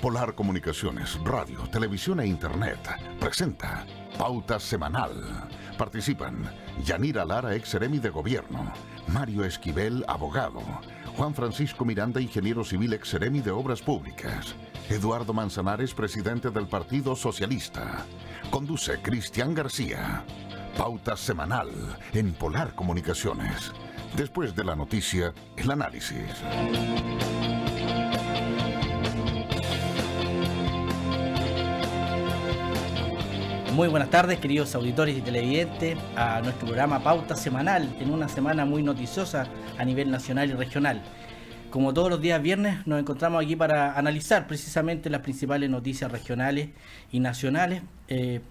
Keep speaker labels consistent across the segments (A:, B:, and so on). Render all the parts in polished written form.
A: Polar Comunicaciones, radio, televisión e internet presenta Pauta Semanal. Participan Yanira Lara, ex seremi de gobierno; Mario Esquivel, abogado; Juan Francisco Miranda, ingeniero civil, ex seremi de obras públicas; Eduardo Manzanares, presidente del Partido Socialista. Conduce Cristian García. Pauta Semanal en Polar Comunicaciones. Después de la noticia, el análisis.
B: Muy buenas tardes, queridos auditores y televidentes, a nuestro programa Pauta Semanal, en una semana muy noticiosa a nivel nacional y regional. Como todos los días viernes, nos encontramos aquí para analizar precisamente las principales noticias regionales y nacionales,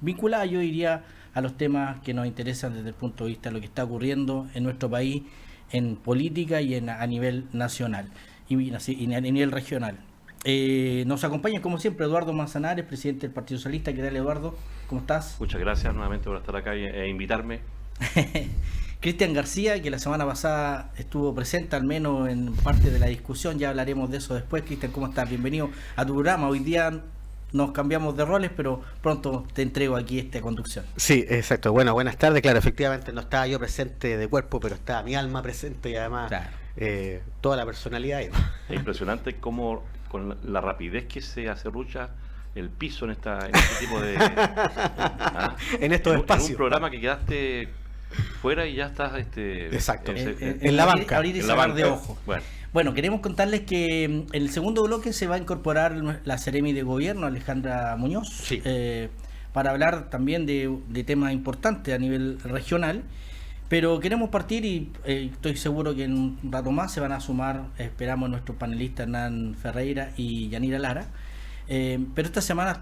B: vinculadas, yo diría, a los temas que nos interesan desde el punto de vista de lo que está ocurriendo en nuestro país, en política y a nivel nacional y a nivel regional. Nos acompaña, como siempre, Eduardo Manzanares, presidente del Partido Socialista. ¿Qué tal, Eduardo? ¿Cómo estás?
C: Muchas gracias nuevamente por estar acá e invitarme.
B: Cristian García, que la semana pasada estuvo presente al menos en parte de la discusión, ya hablaremos de eso después. Cristian, ¿cómo estás? Bienvenido a tu programa. Hoy día nos cambiamos de roles, pero pronto te entrego aquí esta conducción.
D: Sí, exacto. Bueno, buenas tardes. Claro, efectivamente no estaba yo presente de cuerpo, pero estaba mi alma presente y además claro, toda la personalidad.
C: Es impresionante cómo con la rapidez que se acerrucha el piso en este tipo de...
D: en estos espacios.
C: En un programa que quedaste fuera y ya estás...
D: Exacto, en la banca.
B: Abrir y cerrar de ojo.
C: Bueno,
B: queremos contarles que en el segundo bloque se va a incorporar la seremi de gobierno, Alejandra Muñoz,
D: sí,
B: para hablar también de temas importantes a nivel regional. Pero queremos partir y estoy seguro que en un rato más se van a sumar, esperamos, nuestros panelistas Hernán Ferreira y Yanira Lara. Pero esta semana ha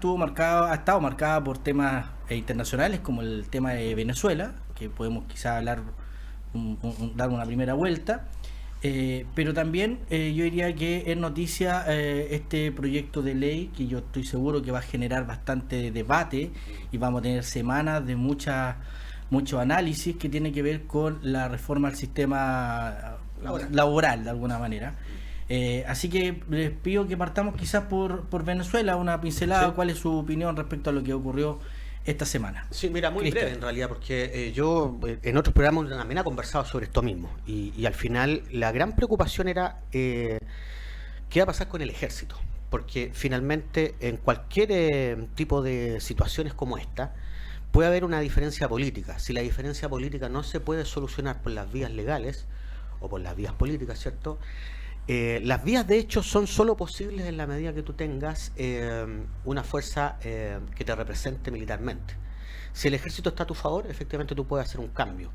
B: estado marcada por temas internacionales, como el tema de Venezuela, que podemos quizá hablar, dar una primera vuelta. Pero también yo diría que es noticia este proyecto de ley, que yo estoy seguro que va a generar bastante debate y vamos a tener semanas de mucho análisis que tiene que ver con la reforma al sistema laboral de alguna manera. Así que les pido que partamos quizás por Venezuela, una pincelada. Sí. ¿Cuál es su opinión respecto a lo que ocurrió esta semana?
D: Sí, mira, muy breve en realidad, porque yo en otros programas también he conversado sobre esto mismo y al final la gran preocupación era qué va a pasar con el ejército, porque finalmente en cualquier tipo de situaciones como esta puede haber una diferencia política. Si la diferencia política no se puede solucionar por las vías legales o por las vías políticas, ¿cierto? Las vías de hecho son solo posibles en la medida que tú tengas una fuerza que te represente militarmente. Si el ejército está a tu favor, efectivamente tú puedes hacer un cambio.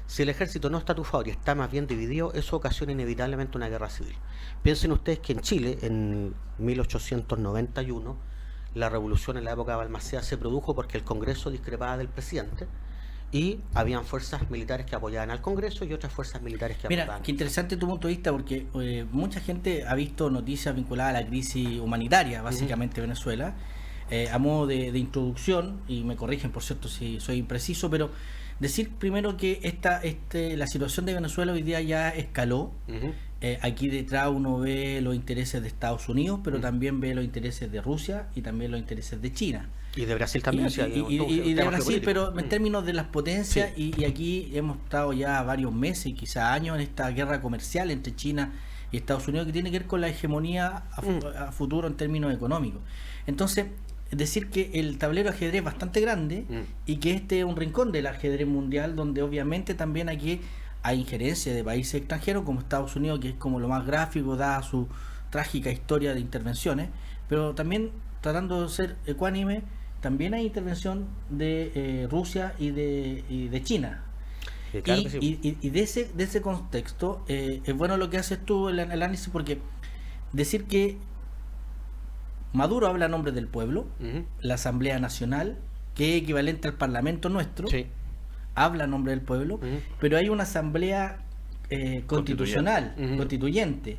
D: Si el ejército no está a tu favor y está más bien dividido, eso ocasiona inevitablemente una guerra civil. Piensen ustedes que en Chile, en 1891, la revolución en la época de Balmaceda se produjo porque el Congreso discrepaba del presidente y habían fuerzas militares que apoyaban al Congreso y otras fuerzas militares que apoyaban.
B: Mira, qué interesante tu punto de vista, porque mucha gente ha visto noticias vinculadas a la crisis humanitaria, básicamente, de Venezuela. A modo de introducción, y me corrigen por cierto si soy impreciso, pero decir primero que la situación de Venezuela hoy día ya escaló. Aquí detrás uno ve los intereses de Estados Unidos, pero también ve los intereses de Rusia y también los intereses de China.
D: Y de Brasil también.
B: Y de Brasil, pero en términos de las potencias, sí. Y aquí hemos estado ya varios meses y quizá años en esta guerra comercial entre China y Estados Unidos, que tiene que ver con la hegemonía a futuro en términos económicos. Entonces, decir que el tablero de ajedrez es bastante grande y que este es un rincón del ajedrez mundial, donde obviamente también aquí hay injerencia de países extranjeros como Estados Unidos, que es como lo más gráfico dada su trágica historia de intervenciones, pero también tratando de ser ecuánime, también hay intervención de Rusia y de China.
D: Sí, claro que sí.
B: Y de ese contexto es bueno lo que haces tú, el análisis, porque decir que Maduro habla a nombre del pueblo, la Asamblea Nacional, que es equivalente al Parlamento nuestro,
D: sí,
B: habla a nombre del pueblo, pero hay una Asamblea constitucional, constituyente,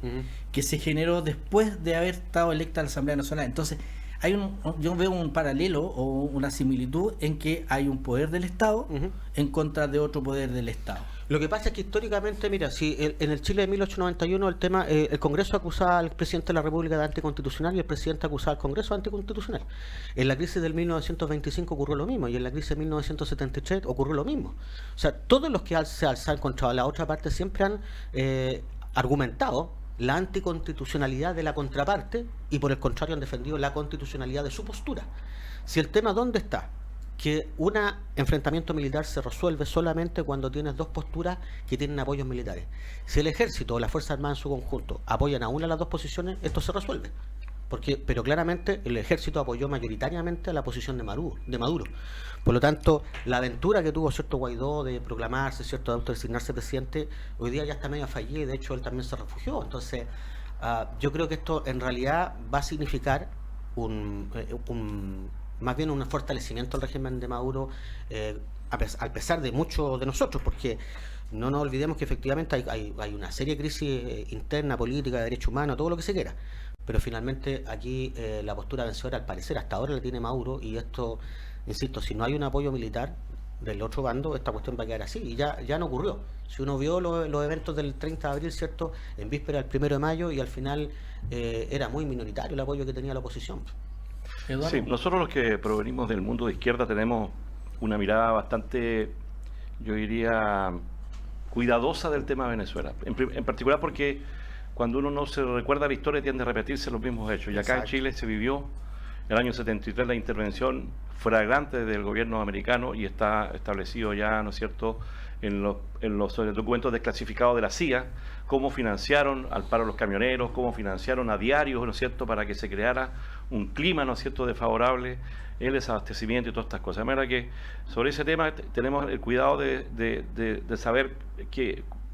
B: que se generó después de haber estado electa la Asamblea Nacional. Entonces, yo veo un paralelo o una similitud en que hay un poder del Estado en contra de otro poder del Estado.
D: Lo que pasa es que históricamente, mira, si en el Chile de 1891 el tema, el Congreso acusaba al presidente de la República de anticonstitucional y el presidente acusaba al Congreso de anticonstitucional. En la crisis del 1925 ocurrió lo mismo y en la crisis de 1973 ocurrió lo mismo. O sea, todos los que se alzan contra la otra parte siempre han argumentado la anticonstitucionalidad de la contraparte y por el contrario han defendido la constitucionalidad de su postura. Si el tema ¿dónde está? Que un enfrentamiento militar se resuelve solamente cuando tienes dos posturas que tienen apoyos militares. Si el ejército o la Fuerza Armada en su conjunto apoyan a una de las dos posiciones, esto se resuelve. Pero claramente el ejército apoyó mayoritariamente a la posición de Maduro. Por lo tanto, la aventura que tuvo cierto Guaidó de proclamarse, cierto, de autodesignarse presidente, hoy día ya está medio fallida y de hecho él también se refugió. Entonces, yo creo que esto en realidad va a significar más bien un fortalecimiento del régimen de Maduro, a pesar de muchos de nosotros, porque no nos olvidemos que efectivamente hay una seria crisis interna, política, de derechos humanos, todo lo que se quiera. Pero finalmente aquí la postura vencedora, al parecer, hasta ahora la tiene Maduro, y esto, insisto, si no hay un apoyo militar del otro bando, esta cuestión va a quedar así, y ya no ocurrió. Si uno vio los eventos del 30 de abril, ¿cierto?, en víspera del 1 de mayo, y al final era muy minoritario el apoyo que tenía la oposición.
B: Eduardo.
C: Sí, nosotros los que provenimos del mundo de izquierda tenemos una mirada bastante, yo diría, cuidadosa del tema de Venezuela. En particular porque cuando uno no se recuerda la historia tiende a repetirse los mismos hechos. Y acá
D: Exacto.
C: en Chile se vivió en el año 73 la intervención flagrante del gobierno americano y está establecido ya, ¿no es cierto?, en los documentos desclasificados de la CIA, cómo financiaron al paro de los camioneros, cómo financiaron a diarios, ¿no es cierto?, para que se creara un clima, ¿no es cierto?, desfavorable, el desabastecimiento y todas estas cosas. De manera que sobre ese tema tenemos el cuidado de saber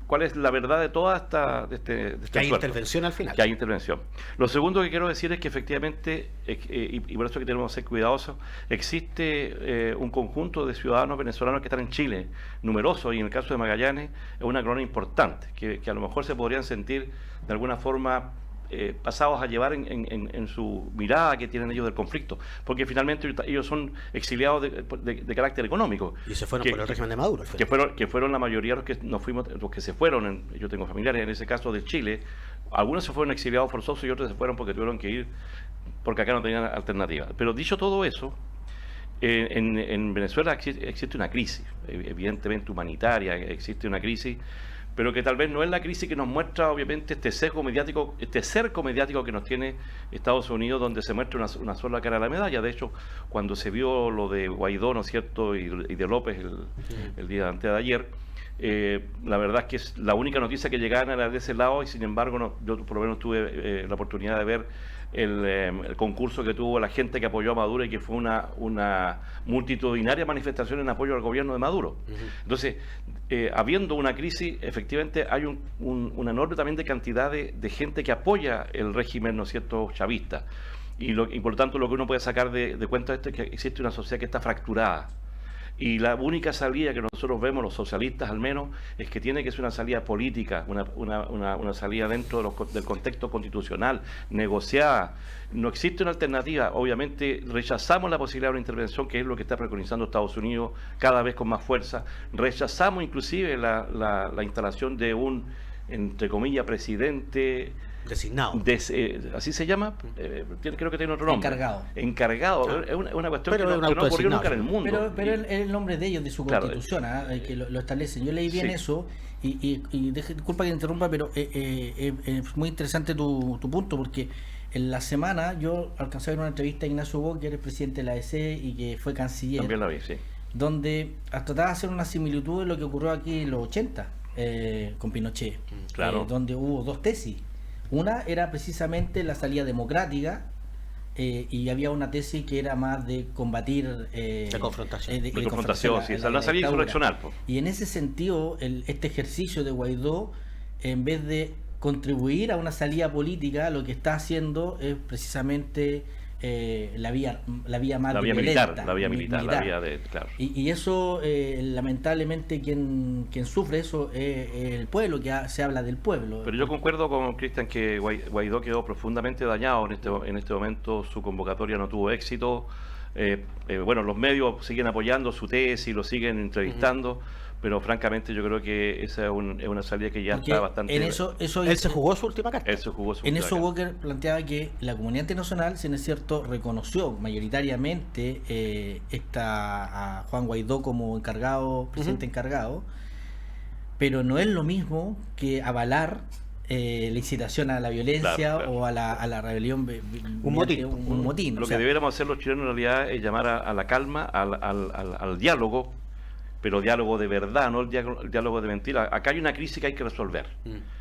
C: cuál es la verdad de toda esta
D: Que hay intervención al final.
C: Que hay intervención. Lo segundo que quiero decir es que efectivamente, y por eso que tenemos que ser cuidadosos, existe un conjunto de ciudadanos venezolanos que están en Chile, numerosos, y en el caso de Magallanes es una colonia importante, que a lo mejor se podrían sentir de alguna forma pasados a llevar en su mirada que tienen ellos del conflicto, porque finalmente ellos son exiliados de carácter económico.
D: Y se fueron por el régimen de Maduro.
C: Que fueron la mayoría los que nos fuimos, los que se fueron. Yo tengo familiares en ese caso de Chile. Algunos se fueron exiliados forzosos y otros se fueron porque tuvieron que ir, porque acá no tenían alternativa. Pero dicho todo eso, en Venezuela existe una crisis, evidentemente humanitaria, existe una crisis, pero que tal vez no es la crisis que nos muestra obviamente este cerco mediático que nos tiene Estados Unidos, donde se muestra una sola cara de la medalla. De hecho, cuando se vio lo de Guaidó, ¿no es cierto?, y de López el día antes de ayer, la verdad es que la única noticia que llegaban era de ese lado, y sin embargo yo por lo menos tuve la oportunidad de ver el concurso que tuvo la gente que apoyó a Maduro, y que fue una multitudinaria manifestación en apoyo al gobierno de Maduro. Entonces, habiendo una crisis, efectivamente hay una enorme también de cantidad de gente que apoya el régimen, ¿no es cierto?, chavista. Y por lo tanto lo que uno puede sacar de cuenta de esto es que existe una sociedad que está fracturada. Y la única salida que nosotros vemos, los socialistas al menos, es que tiene que ser una salida política, una salida dentro del contexto constitucional, negociada. No existe una alternativa. Obviamente rechazamos la posibilidad de una intervención, que es lo que está preconizando Estados Unidos cada vez con más fuerza. Rechazamos inclusive la instalación de un, entre comillas, presidente
D: designado.
C: ¿Así se llama? Creo que tiene otro nombre. Encargado.
D: Ah.
C: Es una cuestión
D: Pero
C: que no ocurrió nunca en el mundo.
B: Pero es el nombre de ellos, de su constitución, que lo establecen. Yo leí bien eso, y disculpa que te interrumpa, pero es muy interesante tu punto, porque en la semana yo alcancé a ver una entrevista a Ignacio Bo, que era el presidente de la ADC y que fue canciller.
C: También la vi, sí.
B: Donde trataba de hacer una similitud de lo que ocurrió aquí en los 80 con Pinochet,
C: Claro.
B: donde hubo dos tesis. Una era precisamente la salida democrática, y había una tesis que era más de combatir
D: de confrontación.
C: De confrontación, sí, esa es la salida insurreccional.
B: Y en ese sentido, este ejercicio de Guaidó, en vez de contribuir a una salida política, lo que está haciendo es precisamente la vía más
C: La vía
B: violenta,
C: militar, la vía militar, la vía de, claro.
B: Y eso, lamentablemente, quien sufre eso es el pueblo, se habla del pueblo.
C: Pero yo concuerdo con Cristian que Guaidó quedó profundamente dañado en este momento, su convocatoria no tuvo éxito. Bueno, los medios siguen apoyando su tesis, lo siguen entrevistando, pero francamente yo creo que esa es una salida que ya
B: Porque
C: está bastante...
B: en eso
D: Él se jugó su última carta.
C: Él se jugó su
B: En
C: última
B: eso
C: carta.
B: Walker planteaba que la comunidad internacional, si no es cierto, reconoció mayoritariamente a Juan Guaidó como encargado, presidente encargado, pero no es lo mismo que avalar la incitación a la violencia,
C: Claro.
B: o a la rebelión,
D: Un
B: mediante
D: motín.
B: un motín.
C: Lo
B: O sea,
C: que deberíamos hacer los chilenos en realidad es llamar a la calma, al diálogo, pero diálogo de verdad, no el diálogo de mentira. Acá hay una crisis que hay que resolver.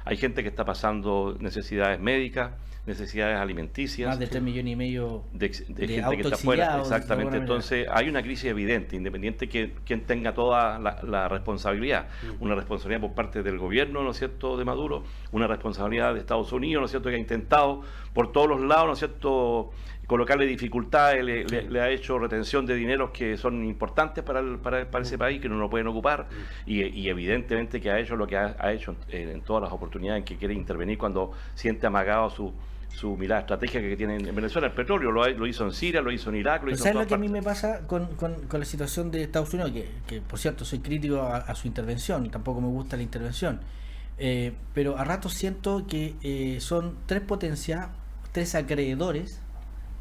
C: Hay gente que está pasando necesidades médicas, necesidades alimenticias,
B: más de 3,5 millones
C: de gente que está
B: autoexiliados,
C: afuera.
B: de alguna
C: Exactamente.
B: manera.
C: Entonces hay una crisis evidente, independiente que quien tenga toda la responsabilidad. Una responsabilidad por parte del gobierno, ¿no es cierto?, de Maduro, una responsabilidad de Estados Unidos, ¿no es cierto?, que ha intentado por todos los lados, ¿no es cierto?, colocarle dificultades, le ha hecho retención de dineros que son importantes para ese país, que no lo pueden ocupar, y evidentemente que ha hecho lo que ha hecho en todas las oportunidades en que quiere intervenir cuando siente amagado su mirada estratégica que tiene en Venezuela. El petróleo lo hizo en Siria, lo hizo en Irak, lo
B: Pero
C: hizo en
B: ¿sabes
C: todas
B: lo que a mí
C: partes.
B: me pasa con la situación de Estados Unidos? Que por cierto, soy crítico a su intervención, tampoco me gusta la intervención. Pero a ratos siento que son tres potencias, tres acreedores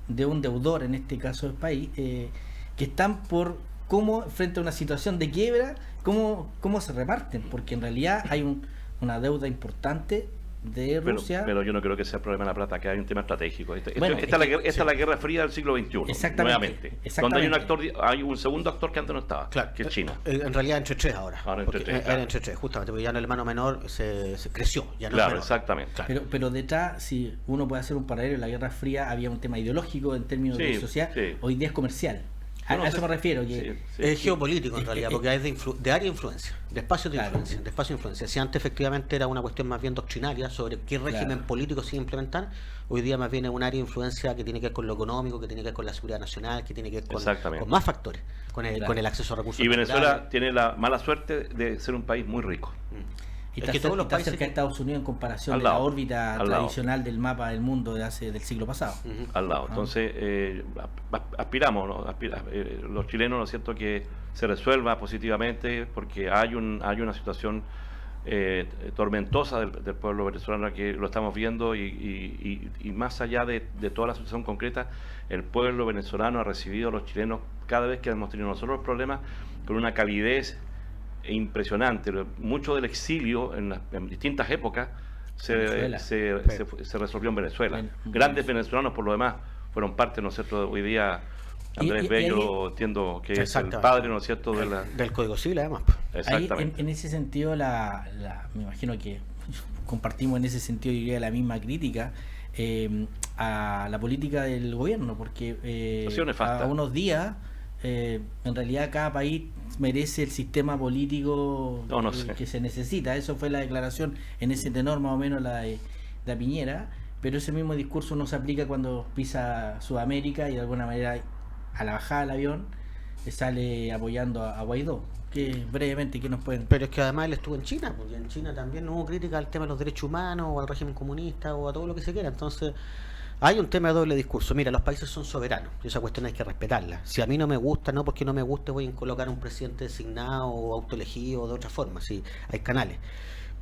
B: de un deudor, en este caso del país, que están por cómo, frente a una situación de quiebra, cómo se reparten, porque en realidad hay una deuda importante de Rusia.
C: Pero yo no creo que sea el problema de la plata, que hay un tema estratégico.
B: Bueno,
C: Esta es la guerra fría del siglo XXI,
B: Exactamente,
C: nuevamente.
B: exactamente.
C: Donde hay un segundo actor que antes no estaba,
D: Claro,
C: que es China.
D: En realidad entre tres ahora.
C: Ahora entre
D: Porque
C: tres,
D: era
C: claro.
D: entre tres, justamente, porque ya en el hermano menor se creció. Ya no es
C: Claro,
D: menor.
C: exactamente.
D: Claro.
B: Pero detrás, si uno puede hacer un paralelo, en la Guerra Fría había un tema ideológico en términos
C: Sí,
B: de sociedad,
C: sí.
B: hoy día es comercial.
C: Yo no
B: A eso
C: sé-
B: me refiero, que
C: sí, sí.
D: Es geopolítico en realidad,
B: es-
D: porque es de área de influencia, de espacio de
B: Claro.
D: influencia, de espacio de influencia. Si antes efectivamente era una cuestión más bien doctrinaria sobre qué régimen
B: Claro.
D: político se iba a implementar, hoy día más bien es un área de influencia que tiene que ver con lo económico, que tiene que ver con la seguridad nacional, que tiene que ver
C: Exactamente.
D: con más factores,
B: Claro.
D: con el acceso a recursos
C: Y
D: naturales.
C: Venezuela tiene la mala suerte de ser un país muy rico.
B: y
D: Es
B: está,
D: que todos los
B: está
D: países
B: cerca de
D: que-
B: Estados Unidos en comparación
C: Al
B: de la
C: lado,
B: órbita
C: al lado.
B: tradicional del mapa del mundo del siglo pasado.
D: Ujú.
C: Al lado. Entonces, aspiramos, ¿no? Los chilenos, ¿no es cierto?, que se resuelva positivamente, porque hay una situación tormentosa del pueblo venezolano que lo estamos viendo, y más allá de toda la situación concreta, el pueblo venezolano ha recibido a los chilenos cada vez que hemos tenido nosotros problemas con una calidez impresionante. Mucho del exilio en distintas épocas
B: Venezuela.
C: se resolvió en Venezuela.
B: Bueno,
C: Grandes venezolanos, por lo demás, fueron parte, ¿no es cierto? Hoy día Andrés
B: Y
C: Bello, entiendo que es el
D: Exactamente.
C: padre, ¿no es cierto?, de la...
D: Del Código Civil además.
B: Ahí,
C: Exactamente.
B: en ese sentido, me imagino que compartimos en ese sentido, yo diría, la misma crítica a la política del gobierno, porque
C: Ha sido nefasta.
B: a unos días, en realidad cada país merece el sistema político
C: No sé.
B: que se necesita. Eso fue la declaración en ese tenor, más o menos, la de Piñera, pero ese mismo discurso no se aplica cuando pisa Sudamérica y de alguna manera a la bajada del avión sale apoyando a Guaidó. Que brevemente, ¿qué nos pueden...?
D: Pero es que además él estuvo en China, porque en China también no hubo crítica al tema de los derechos humanos, o al régimen comunista, o a todo lo que se quiera. Entonces, hay un tema de doble discurso. Mira, los países son soberanos, y esa cuestión hay que respetarla. Si a mí no me gusta, no porque no me guste voy a colocar un presidente designado o autoelegido o de otra forma, sí, hay canales.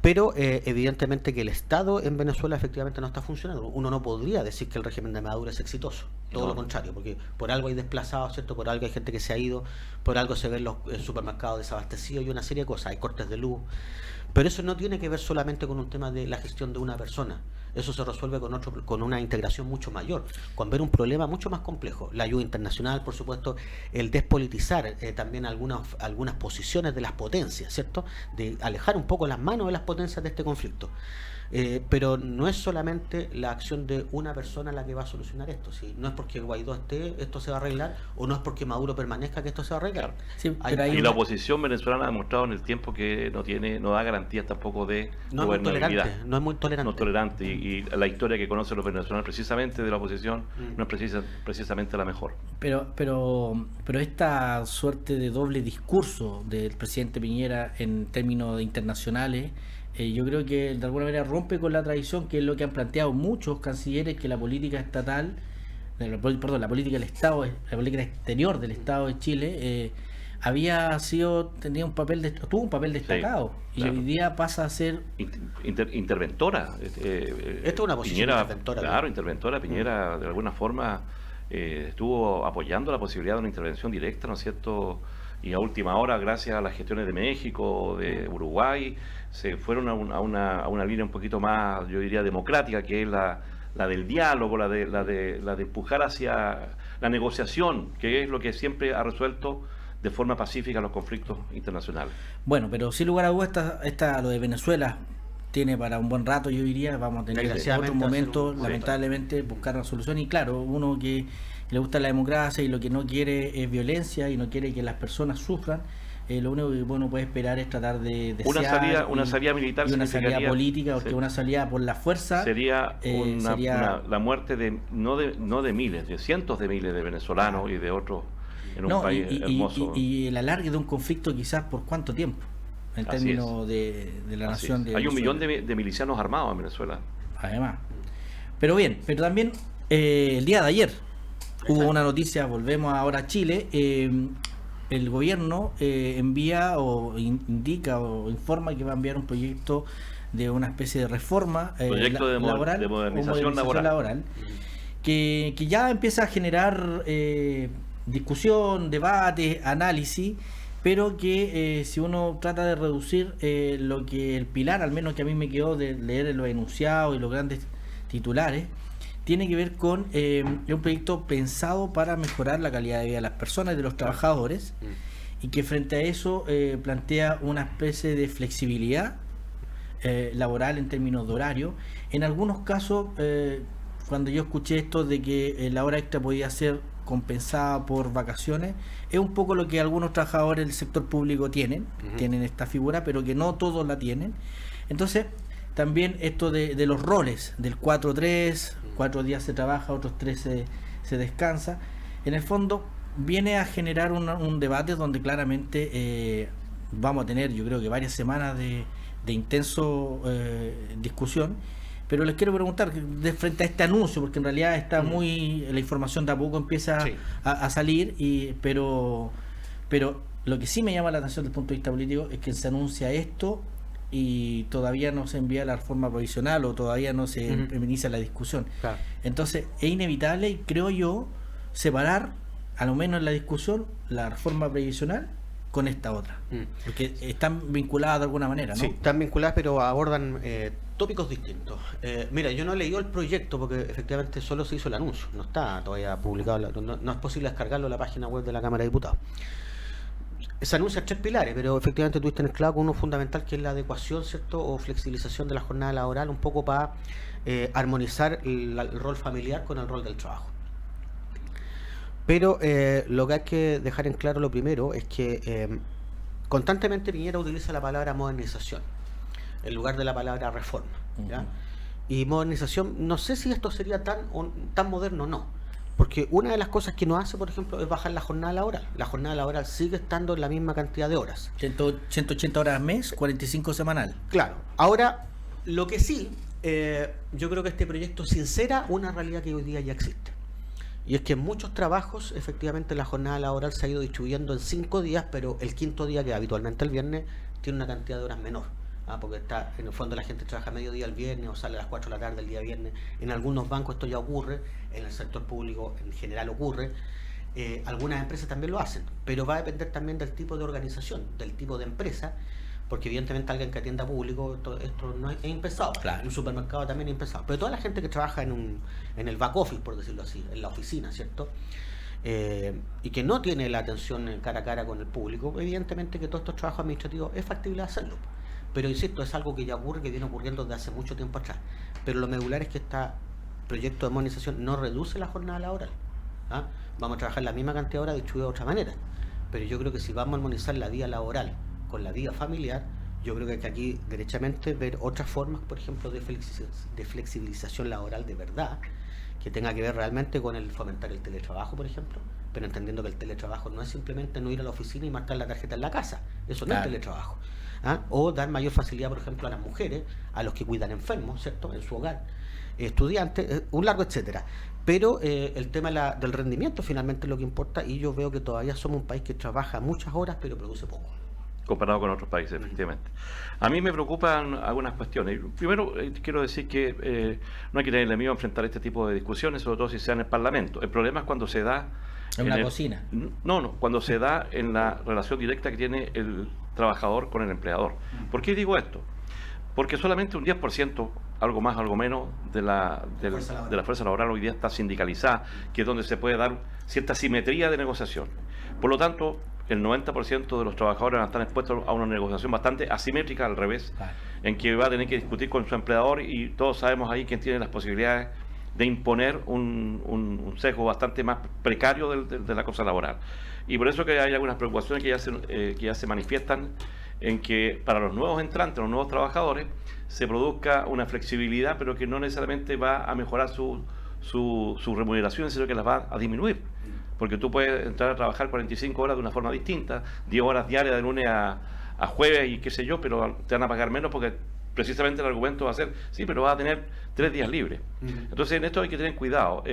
D: Pero evidentemente que el Estado en Venezuela efectivamente no está funcionando. Uno no podría decir que el régimen de Maduro es exitoso, todo
C: No.
D: lo contrario, porque por algo hay desplazados, ¿cierto? Por algo hay gente que se ha ido, por algo se ven los supermercados desabastecidos y una serie de cosas, hay cortes de luz. Pero eso no tiene que ver solamente con un tema de la gestión de una persona. Eso se resuelve con una integración mucho mayor, con ver un problema mucho más complejo. La ayuda internacional, por supuesto, el despolitizar también algunas posiciones de las potencias, ¿cierto? De alejar un poco las manos de las potencias de este conflicto. Pero no es solamente la acción de una persona la que va a solucionar esto. ¿Sí? No es porque Guaidó esté, esto se va a arreglar, o no es porque Maduro permanezca que esto se va a arreglar.
B: Sí,
D: Hay-
B: pero
C: Y la oposición venezolana ha demostrado en el tiempo que no da garantías tampoco de
D: no es muy
C: gobernabilidad.
D: tolerante, no es muy tolerante.
C: No tolerante. Y la historia que conocen los venezolanos precisamente de la oposición no es precisamente la mejor.
B: Pero esta suerte de doble discurso del presidente Piñera en términos internacionales, yo creo que de alguna manera rompe con la tradición, que es lo que han planteado muchos cancilleres, que la política estatal, la política del Estado, la política exterior del Estado de Chile, tuvo un papel destacado,
C: Sí,
B: y
C: claro.
B: hoy día pasa a ser
C: Interventora.
D: Esto es una posición
C: Piñera,
D: interventora.
C: claro, interventora. Piñera, de alguna forma, estuvo apoyando la posibilidad de una intervención directa, ¿no es cierto? Y a última hora, gracias a las gestiones de México, de Uruguay, se fueron a una línea un poquito más, yo diría, democrática, que es la del diálogo, la de empujar hacia la negociación, que es lo que siempre ha resuelto de forma pacífica los conflictos internacionales.
B: bueno, pero sin lugar a dudas lo de Venezuela tiene para un buen rato, yo diría. Vamos a tener
D: Desgraciadamente
B: otro
D: va a ser
B: momento,
D: un-
B: lamentablemente, buscar una solución. Y claro, uno que le gusta la democracia y lo que no quiere es violencia y no quiere que las personas sufran, lo único que uno puede esperar es tratar de
C: Una salida militar
B: y una salida
C: significaría-
B: política, porque
C: sí.
B: una salida por la fuerza
C: Sería
B: sería-
C: la muerte no de miles, de cientos de miles de venezolanos y de otros en un
B: no,
C: país hermoso.
B: y el alargue de un conflicto quizás por cuánto tiempo, en
C: Así
B: términos de la
C: Así
B: nación
C: es.
B: de
C: Hay 1
B: Venezuela.
C: millón de milicianos armados en Venezuela.
B: Además. Pero bien, pero también el día de ayer hubo una noticia, volvemos ahora a Chile. El gobierno envía o indica o informa que va a enviar un proyecto de una especie de reforma
C: Proyecto de modernización laboral.
B: que ya empieza a generar discusión, debate, análisis, pero que si uno trata de reducir lo que el pilar, al menos que a mí me quedó de leer los enunciados y los grandes titulares, tiene que ver con un proyecto pensado para mejorar la calidad de vida de las personas y de los trabajadores, y que frente a eso plantea una especie de flexibilidad laboral en términos de horario. En algunos casos, cuando yo escuché esto de que la hora extra podía ser compensada por vacaciones, es un poco lo que algunos trabajadores del sector público tienen esta figura, pero que no todos la tienen. Entonces, también esto de los roles, del 4-3, 4 días se trabaja, otros 3 se descansa, en el fondo viene a generar un debate donde claramente vamos a tener, yo creo que varias semanas de intenso discusión. Pero les quiero preguntar, frente a este anuncio, porque en realidad está la información de a poco empieza
D: Sí.
B: a salir, pero lo que sí me llama la atención desde el punto de vista político es que se anuncia esto y todavía no se envía la reforma provisional, o todavía no se inicia la discusión.
D: Claro.
B: Entonces es inevitable, creo yo, separar, a lo menos en la discusión, la reforma previsional con esta otra, porque están vinculadas de alguna manera, ¿no?
D: Sí, están vinculadas, pero abordan tópicos distintos. Mira, yo no he leído el proyecto porque efectivamente solo se hizo el anuncio, no está todavía publicado, no es posible descargarlo en la página web de la Cámara de Diputados. Se anuncian 3 pilares, pero efectivamente tuviste en el clavo con uno fundamental, que es la adecuación, ¿cierto?, o flexibilización de la jornada laboral, un poco para armonizar el rol familiar con el rol del trabajo. Pero lo que hay que dejar en claro, lo primero, es que constantemente Piñera utiliza la palabra modernización en lugar de la palabra reforma, ¿ya? Y modernización, no sé si esto sería tan moderno o no, porque una de las cosas que no hace, por ejemplo, es bajar la jornada laboral. La jornada laboral sigue estando en la misma cantidad de horas.
B: 180 horas al mes, 45 semanal.
D: Claro. Ahora, lo que sí, yo creo que este proyecto sincera una realidad que hoy día ya existe. Y es que en muchos trabajos, efectivamente, la jornada laboral se ha ido distribuyendo en 5 días, pero el quinto día, que habitualmente el viernes, tiene una cantidad de horas menor. Porque está, en el fondo la gente trabaja mediodía el viernes o sale a las 4 de la tarde el día viernes. En algunos bancos esto ya ocurre, en el sector público en general ocurre. Algunas empresas también lo hacen, pero va a depender también del tipo de organización, del tipo de empresa, porque evidentemente alguien que atienda público, esto no es impensado.
B: Claro.
D: Un supermercado también es impensado. Pero toda la gente que trabaja en el back office, por decirlo así, en la oficina, ¿cierto? Y que no tiene la atención cara a cara con el público, evidentemente que todos estos trabajos administrativos es factible hacerlo. Pero insisto, es algo que ya ocurre, que viene ocurriendo desde hace mucho tiempo atrás. Pero lo medular es que este proyecto de armonización no reduce la jornada laboral. ¿Ah? Vamos a trabajar la misma cantidad de horas distribuida de otra manera. Pero yo creo que si vamos a armonizar la vida laboral con la vida familiar, yo creo que hay que aquí derechamente ver otras formas, por ejemplo, de flexibilización laboral de verdad, que tenga que ver realmente con el fomentar el teletrabajo, por ejemplo, pero entendiendo que el teletrabajo no es simplemente no ir a la oficina y marcar la tarjeta en la casa, eso no es teletrabajo. ¿Ah? O dar mayor facilidad, por ejemplo, a las mujeres, a los que cuidan enfermos, ¿cierto?, en su hogar, estudiantes, un largo etcétera. Pero el tema del rendimiento finalmente es lo que importa, y yo veo que todavía somos un país que trabaja muchas horas pero produce poco.
C: Comparado con otros países, efectivamente. A mí me preocupan algunas cuestiones. Primero, quiero decir que no hay que tenerle miedo a enfrentar este tipo de discusiones, sobre todo si sea en el Parlamento. El problema es cuando se da...
B: En una cocina.
C: No, cuando se da en la relación directa que tiene el trabajador con el empleador. ¿Por qué digo esto? Porque solamente un 10%, algo más, algo menos, de la fuerza laboral hoy día está sindicalizada, que es donde se puede dar cierta simetría de negociación. Por lo tanto, el 90% de los trabajadores están expuestos a una negociación bastante asimétrica, al revés, en que va a tener que discutir con su empleador, y todos sabemos ahí quién tiene las posibilidades de imponer un sesgo bastante más precario de la cosa laboral. Y por eso que hay algunas preocupaciones que ya se manifiestan en que para los nuevos entrantes, los nuevos trabajadores, se produzca una flexibilidad, pero que no necesariamente va a mejorar su remuneración, sino que las va a disminuir. Porque tú puedes entrar a trabajar 45 horas de una forma distinta, 10 horas diarias de lunes a jueves y qué sé yo, pero te van a pagar menos porque precisamente el argumento va a ser, sí, pero vas a tener 3 días libres. Entonces en esto hay que tener cuidado.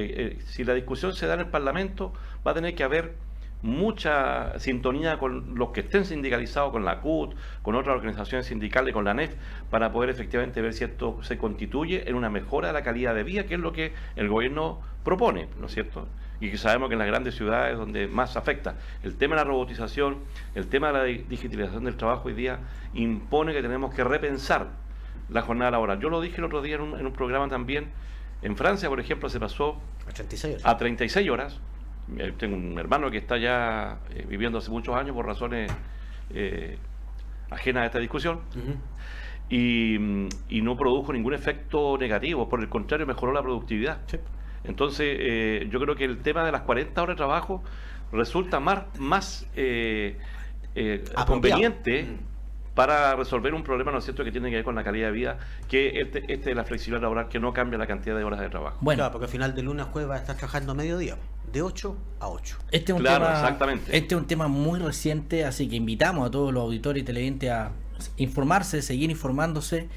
C: Si la discusión se da en el Parlamento, va a tener que haber mucha sintonía con los que estén sindicalizados, con la CUT, con otras organizaciones sindicales, con la ANEF, para poder efectivamente ver si esto se constituye en una mejora de la calidad de vida, que es lo que el gobierno propone, ¿no es cierto? Y que sabemos que en las grandes ciudades donde más afecta el tema de la robotización, el tema de la digitalización del trabajo hoy día, impone que tenemos que repensar la jornada laboral. Yo lo dije el otro día en un programa también. En Francia, por ejemplo, se pasó a 36 horas. Tengo un hermano que está ya viviendo hace muchos años por razones ajenas a esta discusión, y no produjo ningún efecto negativo, por el contrario, mejoró la productividad. Sí. Entonces, yo creo que el tema de las 40 horas de trabajo resulta más conveniente para resolver un problema, ¿no es cierto?, que tiene que ver con la calidad de vida, que este de la flexibilidad laboral, que no cambia la cantidad de horas de trabajo.
D: Bueno, claro, porque al final de lunes a jueves vas a estar trabajando a mediodía, de 8 a 8.
B: Este es un tema, exactamente. Este es un tema muy reciente, así que invitamos a todos los auditores y televidentes a informarse, seguir informándose.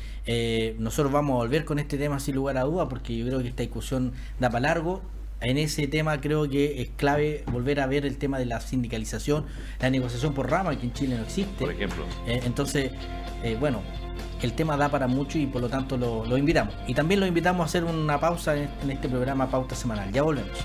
B: Nosotros vamos a volver con este tema sin lugar a duda, porque yo creo que esta discusión da para largo. En ese tema creo que es clave volver a ver el tema de la sindicalización, la negociación por rama, que en Chile no existe,
C: por ejemplo.
B: Entonces, bueno, el tema da para mucho y por lo tanto lo invitamos. Y también lo invitamos a hacer una pausa en este programa Pauta Semanal. Ya volvemos.